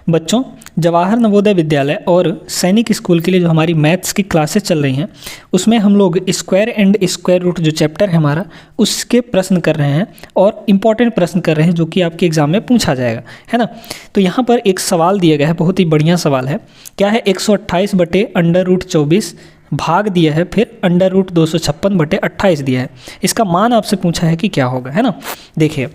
बच्चों, जवाहर नवोदय विद्यालय और सैनिक स्कूल के लिए जो हमारी मैथ्स की क्लासेस चल रही हैं उसमें हम लोग स्क्वायर एंड स्क्वायर रूट जो चैप्टर है हमारा उसके प्रश्न कर रहे हैं और इम्पॉर्टेंट प्रश्न कर रहे हैं जो कि आपके एग्जाम में पूछा जाएगा, है ना। तो यहाँ पर एक सवाल दिया गया है, बहुत ही बढ़िया सवाल है। क्या है? 128/√24 भाग दिया है, फिर √256/28 दिया है। इसका मान आपसे पूछा है कि क्या होगा, है ना। देखिए,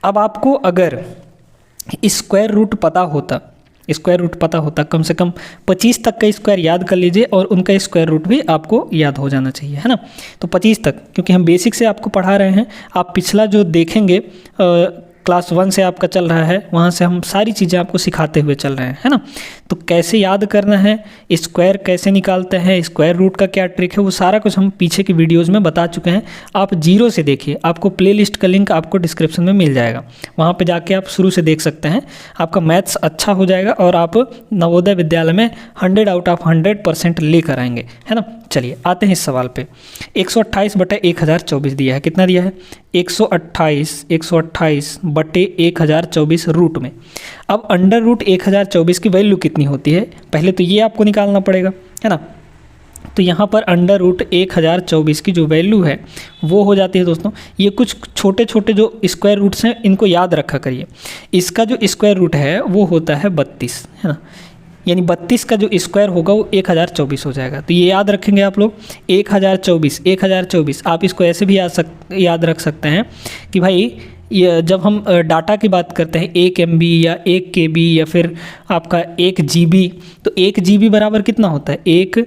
अब आपको अगर स्क्वायर रूट पता होता कम से कम 25 तक का स्क्वायर याद कर लीजिए और उनका स्क्वायर रूट भी आपको याद हो जाना चाहिए, है ना। तो 25 तक, क्योंकि हम बेसिक से आपको पढ़ा रहे हैं। आप पिछला जो देखेंगे क्लास 1 से आपका चल रहा है, वहाँ से हम सारी चीज़ें आपको सिखाते हुए चल रहे हैं, है ना। तो कैसे याद करना है, स्क्वायर कैसे निकालते हैं, स्क्वायर रूट का क्या ट्रिक है, वो सारा कुछ हम पीछे की वीडियोज़ में बता चुके हैं। आप जीरो से देखिए, आपको प्लेलिस्ट का लिंक आपको डिस्क्रिप्शन में मिल जाएगा, वहाँ पे जाके आप शुरू से देख सकते हैं। आपका मैथ्स अच्छा हो जाएगा और आप नवोदय विद्यालय में 100 आउट ऑफ 100% लेकर आएंगे, है ना। चलिए आते हैं इस सवाल पे। 128/1024 दिया है। कितना दिया है? 128/1024 रूट में। अब √1024 की वैल्यू कितनी होती है, पहले तो ये आपको निकालना पड़ेगा, है ना। तो यहाँ पर √1024 की जो वैल्यू है वो हो जाती है दोस्तों, ये कुछ छोटे छोटे जो स्क्वायर रूट्स हैं इनको याद रखा करिए। इसका जो स्क्वायर रूट है वो होता है 32, है ना। यानी 32 का जो स्क्वायर होगा वो 1024 हो जाएगा। तो ये याद रखेंगे आप लोग, 1024 आप इसको ऐसे भी याद रख सकते हैं कि भाई ये जब हम डाटा की बात करते हैं 1 MB या 1 KB या फिर आपका 1 GB, तो 1 GB बराबर कितना होता है? 1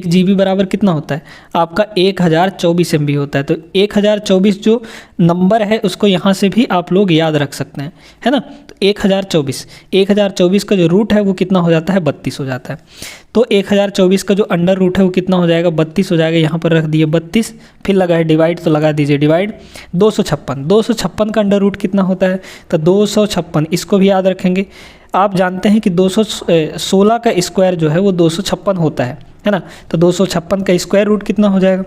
GB बराबर कितना होता है आपका? 1024 MB होता है। तो 1024 जो नंबर है उसको यहाँ से भी आप लोग याद रख सकते हैं, है ना। तो 1024 का जो रूट है वो कितना हो जाता है? 32 हो जाता है। तो 1024 का जो अंडर रूट है वो कितना हो जाएगा? 32 हो जाएगा। यहाँ पर रख दिए 32, फिर लगा है डिवाइड, तो लगा दीजिए डिवाइड 256 का अंडर रूट कितना होता है? तो 256, इसको भी याद रखेंगे। आप जानते हैं कि 216 का स्क्वायर जो है वो 256 होता है ना। तो 256 का स्क्वायर रूट कितना हो जाएगा?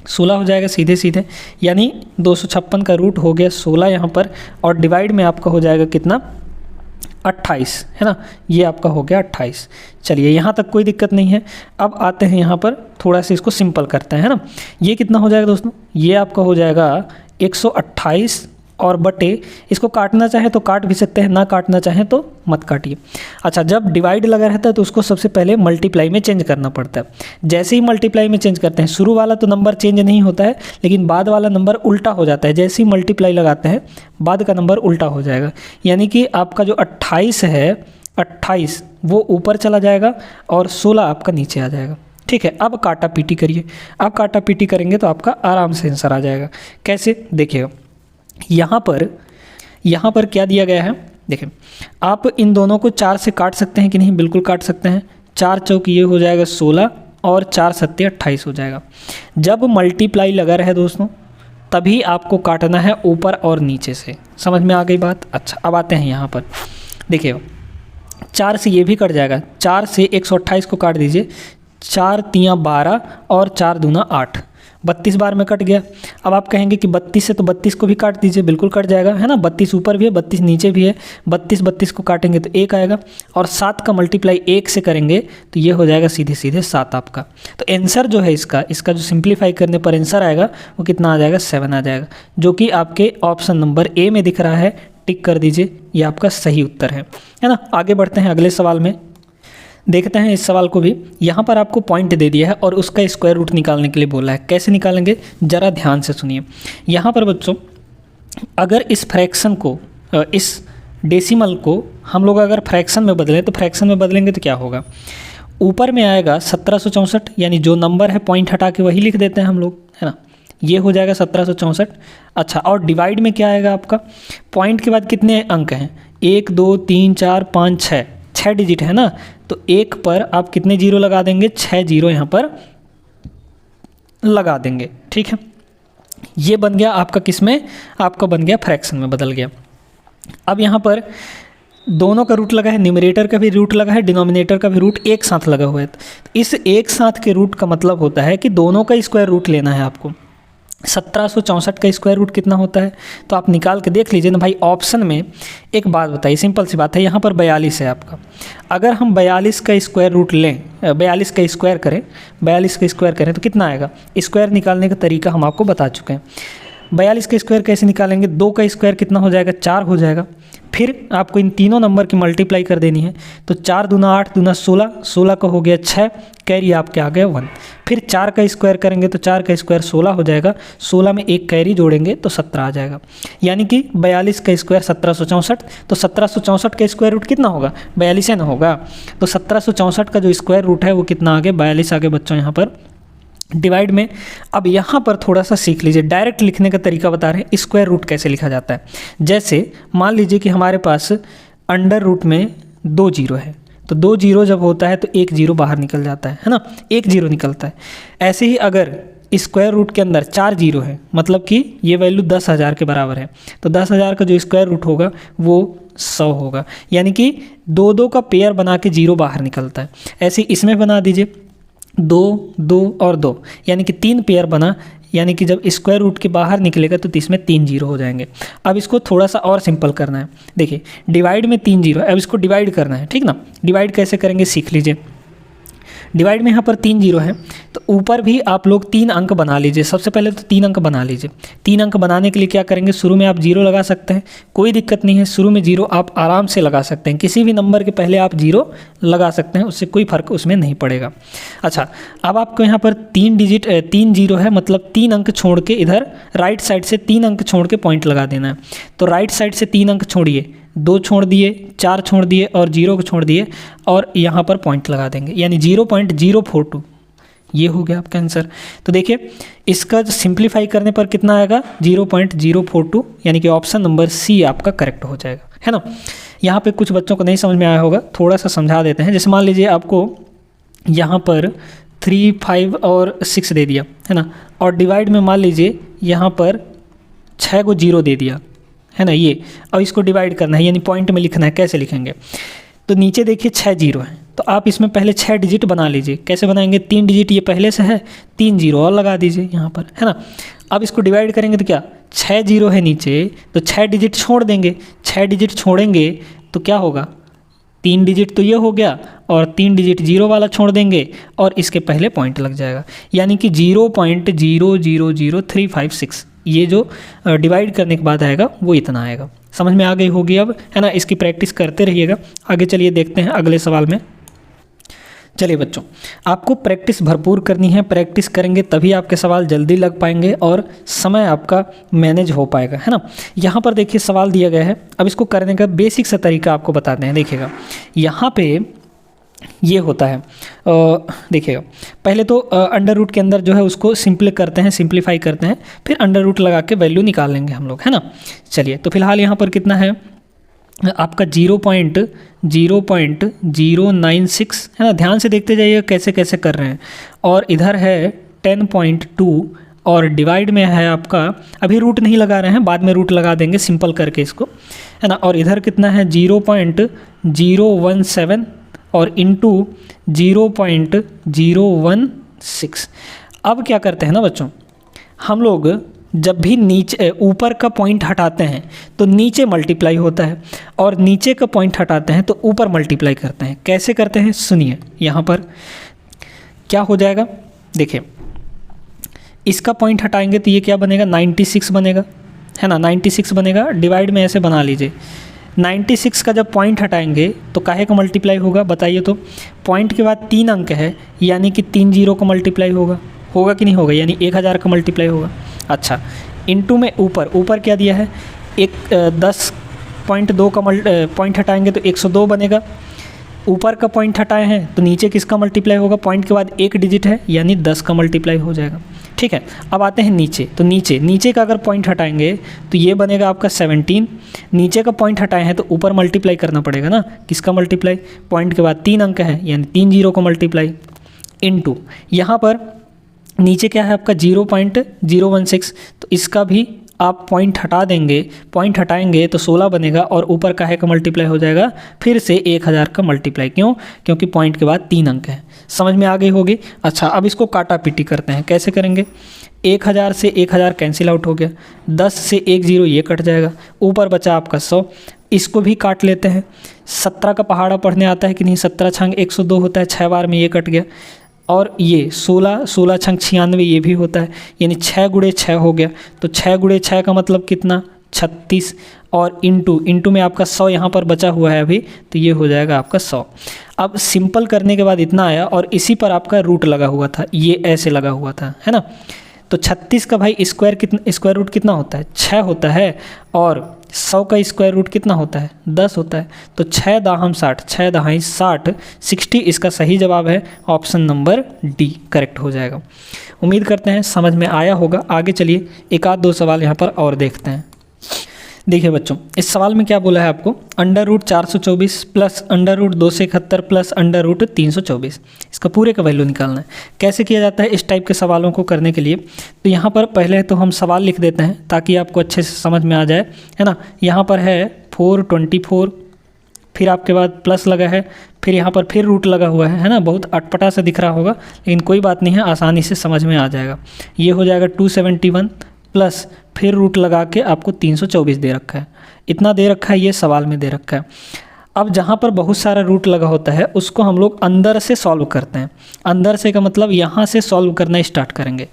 16 हो जाएगा सीधे। यानी 256 का रूट हो गया 16 यहाँ पर, और डिवाइड में आपका हो जाएगा कितना? 28, है ना। ये आपका हो गया 28। चलिए यहाँ तक कोई दिक्कत नहीं है। अब आते हैं यहाँ पर थोड़ा सा इसको सिंपल करते हैं, है ना। ये कितना हो जाएगा दोस्तों? ये आपका हो जाएगा 128 और बटे, इसको काटना चाहे तो काट भी सकते हैं, ना काटना चाहें तो मत काटिए। अच्छा, जब डिवाइड लगा रहता है तो उसको सबसे पहले मल्टीप्लाई में चेंज करना पड़ता है। जैसे ही मल्टीप्लाई में चेंज करते हैं, शुरू वाला तो नंबर चेंज नहीं होता है, लेकिन बाद वाला नंबर उल्टा हो जाता है। जैसे ही मल्टीप्लाई लगाते हैं बाद का नंबर उल्टा हो जाएगा। यानी कि आपका जो 28 है, 28 वो ऊपर चला जाएगा और 16 आपका नीचे आ जाएगा। ठीक है, अब काटा पीटी करिए। अब काटा पीटी करेंगे तो आपका आराम से आंसर आ जाएगा। कैसे? देखिएगा, यहाँ पर क्या दिया गया है, देखें। आप इन दोनों को 4 से काट सकते हैं कि नहीं? बिल्कुल काट सकते हैं। 4 चौक ये हो जाएगा 16 और 4 सत्ते 28 हो जाएगा। जब मल्टीप्लाई लगा रहे दोस्तों तभी आपको काटना है ऊपर और नीचे से। समझ में आ गई बात? अच्छा, अब आते हैं यहाँ पर। देखिए, 4 से ये भी कट जाएगा। 4 से 128 को काट दीजिए। 4 तियाँ 12 और 4 दूना 8, 32 बार में कट गया। अब आप कहेंगे कि 32 से तो 32 को भी काट दीजिए, बिल्कुल कट जाएगा, है ना। 32 ऊपर भी है, 32 नीचे भी है। 32 को काटेंगे तो 1 आएगा, और 7 का मल्टीप्लाई 1 से करेंगे तो ये हो जाएगा सीधे 7 आपका। तो आंसर जो है इसका जो सिंप्लीफाई करने पर आंसर आएगा वो कितना आ जाएगा? 7 आ जाएगा, जो कि आपके ऑप्शन नंबर ए में दिख रहा है। टिक कर दीजिए, ये आपका सही उत्तर है ना। आगे बढ़ते हैं अगले सवाल में, देखते हैं इस सवाल को भी। यहाँ पर आपको पॉइंट दे दिया है और उसका स्क्वायर रूट निकालने के लिए बोला है। कैसे निकालेंगे ज़रा ध्यान से सुनिए। यहाँ पर बच्चों, अगर इस फ्रैक्शन को, इस डेसिमल को हम लोग अगर फ्रैक्शन में बदलें तो फ्रैक्शन में बदलेंगे तो क्या होगा? ऊपर में आएगा 1764, यानी जो नंबर है पॉइंट हटा के वही लिख देते हैं हम लोग, है ना। ये हो जाएगा 1764। अच्छा, और डिवाइड में क्या आएगा आपका? पॉइंट के बाद कितने अंक हैं? 1 2 3 4 5 6 डिजिट है ना। तो 1 पर आप कितने जीरो लगा देंगे? 6 जीरो यहाँ पर लगा देंगे। ठीक है, ये बन गया आपका किस में? आपका बन गया फ्रैक्शन में, बदल गया। अब यहाँ पर दोनों का रूट लगा है, न्यूमरेटर का भी रूट लगा है, डिनोमिनेटर का भी रूट एक साथ लगा हुआ है। तो इस एक साथ के रूट का मतलब होता है कि दोनों का स्क्वायर रूट लेना है आपको। 1764 का स्क्वायर रूट कितना होता है, तो आप निकाल के देख लीजिए ना भाई। ऑप्शन में एक बात बताइए, सिंपल सी बात है, यहाँ पर 42 है आपका। अगर हम 42 का स्क्वायर रूट लें, 42 का स्क्वायर करें, 42 का स्क्वायर करें तो कितना आएगा। स्क्वायर निकालने का तरीका हम आपको बता चुके हैं। 42 का स्क्वायर कैसे निकालेंगे, 2 का स्क्वायर कितना हो जाएगा, 4 हो जाएगा। फिर आपको इन तीनों नंबर की मल्टीप्लाई कर देनी है, तो 4 दूना 8 दूना 16, 16 का हो गया 6, कैरी आपके आ गया 1। फिर 4 का स्क्वायर करेंगे तो 4 का स्क्वायर 16 हो जाएगा, 16 में एक कैरी जोड़ेंगे तो 17 आ जाएगा। यानी कि 42 का स्क्वायर 1764, तो 1764 का स्क्वायर रूट कितना होगा, 42 है ना होगा। तो 1764 का जो स्क्वायर रूट है वो कितना आ गया, 42 आ गया बच्चों यहाँ पर डिवाइड में। अब यहाँ पर थोड़ा सा सीख लीजिए, डायरेक्ट लिखने का तरीका बता रहे हैं, स्क्वायर रूट कैसे लिखा जाता है। जैसे मान लीजिए कि हमारे पास अंडर रूट में 2 जीरो है, तो 2 जीरो जब होता है तो 1 जीरो बाहर निकल जाता है ना, 1 जीरो निकलता है। ऐसे ही अगर स्क्वायर रूट के अंदर 4 जीरो है, मतलब कि ये वैल्यू 10,000 के बराबर है, तो 10,000 का जो स्क्वायर रूट होगा वो 100 होगा। यानी कि 2 का पेयर बना के जीरो बाहर निकलता है। ऐसे इसमें बना दीजिए 2 2 और 2, यानी कि 3 पेयर बना, यानी कि जब स्क्वायर रूट के बाहर निकलेगा तो इसमें 3 जीरो हो जाएंगे। अब इसको थोड़ा सा और सिंपल करना है, देखिए डिवाइड में 3 जीरो, अब इसको डिवाइड करना है, ठीक ना। डिवाइड कैसे करेंगे सीख लीजिए। डिवाइड में यहाँ पर 3 जीरो है, तो ऊपर भी आप लोग 3 अंक बना लीजिए। सबसे पहले तो 3 अंक बना लीजिए। 3 अंक बनाने के लिए क्या करेंगे, शुरू में आप जीरो लगा सकते हैं, कोई दिक्कत नहीं है, शुरू में जीरो आप आराम से लगा सकते हैं, किसी भी नंबर के पहले आप जीरो लगा सकते हैं, उससे कोई फर्क उसमें नहीं पड़ेगा। अच्छा, अब आपको यहाँ पर 3 जीरो है, मतलब 3 अंक छोड़ के इधर राइट साइड से 3 अंक छोड़ के पॉइंट लगा देना है। तो राइट साइड से 3 अंक छोड़िए, 2 छोड़ दिए, 4 छोड़ दिए और 0 को छोड़ दिए, और यहाँ पर पॉइंट लगा देंगे, यानी 0.042, ये हो गया आपका आंसर। तो देखिए इसका सिंप्लीफाई करने पर कितना आएगा, 0.042, यानी कि ऑप्शन नंबर सी आपका करेक्ट हो जाएगा, है ना। यहाँ पे कुछ बच्चों को नहीं समझ में आया होगा, थोड़ा सा समझा देते हैं। जैसे मान लीजिए आपको यहाँ पर 3, 5 और 6 दे दिया, है ना, और डिवाइड में मान लीजिए यहाँ पर 6 को जीरो दे दिया, है ना ये। अब इसको डिवाइड करना है, यानी पॉइंट में लिखना है। कैसे लिखेंगे, तो नीचे देखिए 6 जीरो है, तो आप इसमें पहले 6 डिजिट बना लीजिए। कैसे बनाएंगे, 3 डिजिट ये पहले से है, 3 जीरो और लगा दीजिए यहाँ पर, है ना। अब इसको डिवाइड करेंगे तो क्या, 6 जीरो है नीचे, तो 6 डिजिट छोड़ देंगे। 6 डिजिट छोड़ेंगे तो क्या होगा, 3 डिजिट तो ये हो गया, और 3 डिजिट जीरो वाला छोड़ देंगे और इसके पहले पॉइंट लग जाएगा, यानी कि 0.000356, ये जो डिवाइड करने के बाद आएगा वो इतना आएगा। समझ में आ गई होगी अब, है ना। इसकी प्रैक्टिस करते रहिएगा। आगे चलिए देखते हैं अगले सवाल में। चलिए बच्चों, आपको प्रैक्टिस भरपूर करनी है, प्रैक्टिस करेंगे तभी आपके सवाल जल्दी लग पाएंगे और समय आपका मैनेज हो पाएगा, है ना। यहाँ पर देखिए सवाल दिया गया है, अब इसको करने का बेसिक सा तरीका आपको बताते हैं। देखिएगा यहाँ पे ये होता है, देखिएगा पहले तो अंडर रूट के अंदर जो है उसको सिंप्लीफाई करते हैं, फिर अंडर रूट लगा के वैल्यू निकाल लेंगे हम लोग, है ना। चलिए तो फिलहाल यहाँ पर कितना है आपका 0.096, है ना। ध्यान से देखते जाइए कैसे कैसे कर रहे हैं। और इधर है 10.2, और डिवाइड में है आपका, अभी रूट नहीं लगा रहे हैं, बाद में रूट लगा देंगे सिंपल करके इसको, है ना। और इधर कितना है 0.017 और इंटू 0.016। अब क्या करते हैं ना बच्चों, हम लोग जब भी नीचे ऊपर का पॉइंट हटाते हैं तो नीचे मल्टीप्लाई होता है, और नीचे का पॉइंट हटाते हैं तो ऊपर मल्टीप्लाई करते हैं। कैसे करते हैं सुनिए, यहाँ पर क्या हो जाएगा, देखिए इसका पॉइंट हटाएंगे तो ये क्या बनेगा, 96 बनेगा, है ना। 96 बनेगा, डिवाइड में ऐसे बना लीजिए। 96 का जब पॉइंट हटाएंगे तो काहे का मल्टीप्लाई होगा बताइए, तो पॉइंट के बाद 3 अंक है, यानी कि 3 जीरो का मल्टीप्लाई होगा कि नहीं होगा, यानी 1000 का मल्टीप्लाई होगा। अच्छा, इनटू में ऊपर क्या दिया है, 10.2 का पॉइंट हटाएंगे तो 102 बनेगा। ऊपर का पॉइंट हटाए हैं तो नीचे किसका मल्टीप्लाई होगा, पॉइंट के बाद 1 डिजिट है, यानी 10 का मल्टीप्लाई हो जाएगा, ठीक है। अब आते हैं नीचे, तो नीचे का अगर पॉइंट हटाएंगे तो ये बनेगा आपका 17। नीचे का पॉइंट हटाए हैं तो ऊपर मल्टीप्लाई करना पड़ेगा ना, किसका मल्टीप्लाई, पॉइंट के बाद 3 अंक है, यानी 3 जीरो का मल्टीप्लाई, इनटू यहाँ पर नीचे क्या है आपका 0.016, तो इसका भी आप पॉइंट हटा देंगे, पॉइंट हटाएंगे तो 16 बनेगा और ऊपर का है का मल्टीप्लाई हो जाएगा फिर से 1000 का मल्टीप्लाई। क्यों? क्योंकि पॉइंट के बाद 3 अंक हैं। समझ में आ गई होगी। अच्छा, अब इसको काटा पीटी करते हैं। कैसे करेंगे? 1000 से 1000 कैंसिल आउट हो गया, 10 से 1 0 ये कट जाएगा, ऊपर बचा आपका 100, इसको भी काट लेते हैं। 17 का पहाड़ा पढ़ने आता है कि नहीं? 17 छंग 102 होता है, 6 बार में ये कट गया। और ये 16 छंग 96 ये भी होता है, यानी 6 गुणे 6 हो गया। तो 6 गुणे 6 का मतलब कितना? 36। और इंटू में आपका 100 यहाँ पर बचा हुआ है अभी, तो ये हो जाएगा आपका 100। अब सिंपल करने के बाद इतना आया और इसी पर आपका रूट लगा हुआ था, ये ऐसे लगा हुआ था, है ना। तो 36 का भाई स्क्वायर रूट कितना होता है? 6 होता है। और 100 का स्क्वायर रूट कितना होता है? 10 होता है। तो 6 दाहम 60, 6 दहाई 60, 60 इसका सही जवाब है। ऑप्शन नंबर डी करेक्ट हो जाएगा। उम्मीद करते हैं समझ में आया होगा। आगे चलिए एक आध दो सवाल यहाँ पर और देखते हैं। देखिए बच्चों, इस सवाल में क्या बोला है आपको? Under root 424 plus under root 271 plus under root 324, इसका पूरे का वैल्यू निकालना है। कैसे किया जाता है इस टाइप के सवालों को करने के लिए? तो यहाँ पर पहले तो हम सवाल लिख देते हैं ताकि आपको अच्छे से समझ में आ जाए, है ना। यहाँ पर है 424, फिर आपके बाद प्लस लगा है, फिर यहाँ पर फिर रूट लगा हुआ है ना। बहुत अटपटा सा दिख रहा होगा, लेकिन कोई बात नहीं है, आसानी से समझ में आ जाएगा। ये हो जाएगा 271 प्लस फिर रूट लगा के आपको 324 दे रखा है। इतना दे रखा है, ये सवाल में दे रखा है। अब जहाँ पर बहुत सारा रूट लगा होता है उसको हम लोग अंदर से सॉल्व करते हैं। अंदर से का मतलब यहाँ से सॉल्व करना स्टार्ट करेंगे।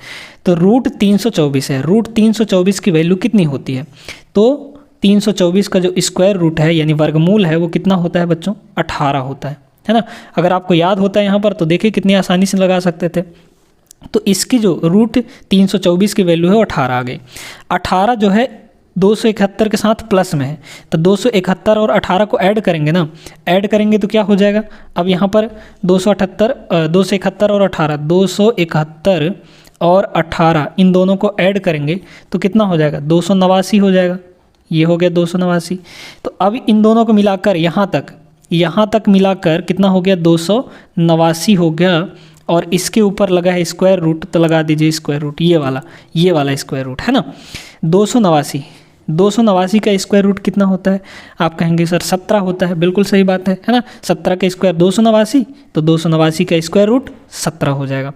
तो रूट 324 है, रूट 324 की वैल्यू कितनी होती है? तो 324 का जो स्क्वायर रूट है यानी वर्गमूल है वो कितना होता है बच्चों? 18 होता है ना। अगर आपको याद होता है यहाँ पर तो देखिए कितनी आसानी से लगा सकते थे। तो इसकी जो रूट 324 की वैल्यू है वो 18 आ गई। 18 जो है 271 के साथ प्लस में है, तो 271 और 18 को ऐड करेंगे ना। ऐड करेंगे तो क्या हो जाएगा? अब यहाँ पर 271 और 18, 271 और 18 इन दोनों को ऐड करेंगे तो कितना हो जाएगा? 289 हो जाएगा। ये हो गया 289। तो अब इन दोनों को मिलाकर यहाँ तक मिलाकर कितना हो गया? 289 हो गया। और इसके ऊपर लगा है स्क्वायर रूट, तो लगा दीजिए स्क्वायर रूट, ये वाला स्क्वायर रूट है ना। 289 का स्क्वायर रूट कितना होता है? आप कहेंगे सर 17 होता है। बिल्कुल सही बात है ना। 17 का स्क्वायर 289, तो 289 का स्क्वायर रूट 17 हो जाएगा।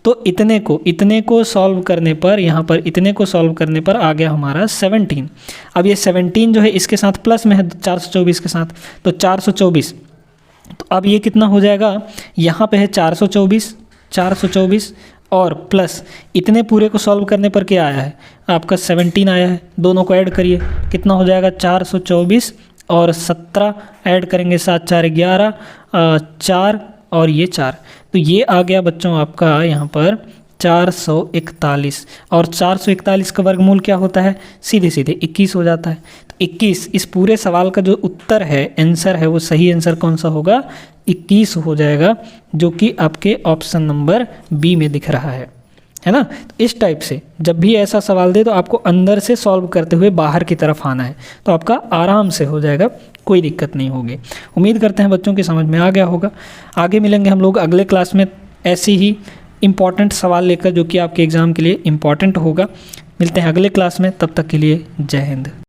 तो इतने को सॉल्व करने पर, यहाँ पर इतने को सॉल्व करने पर आ गया हमारा 17। अब ये 17 जो है इसके साथ प्लस में है 424 के साथ, तो 424। तो अब ये कितना हो जाएगा? यहाँ पे है 424 और प्लस इतने पूरे को सॉल्व करने पर क्या आया है? आपका 17 आया है। दोनों को ऐड करिए, कितना हो जाएगा? 424 और 17 ऐड करेंगे, 7 4 11, 4 और ये 4, तो ये आ गया बच्चों आपका यहाँ पर 441। और 441 का वर्गमूल क्या होता है? सीधे 21 हो जाता है। तो 21 इस पूरे सवाल का जो उत्तर है, आंसर है, वो सही आंसर कौन सा होगा? 21 हो जाएगा, जो कि आपके ऑप्शन नंबर बी में दिख रहा है ना। तो इस टाइप से जब भी ऐसा सवाल दे तो आपको अंदर से सॉल्व करते हुए बाहर की तरफ आना है, तो आपका आराम से हो जाएगा, कोई दिक्कत नहीं होगी। उम्मीद करते हैं बच्चों की समझ में आ गया होगा। आगे मिलेंगे हम लोग अगले क्लास में ऐसी ही इम्पॉर्टेंट सवाल लेकर, जो कि आपके एग्ज़ाम के लिए इम्पॉर्टेंट होगा। मिलते हैं अगले क्लास में, तब तक के लिए जय हिंद।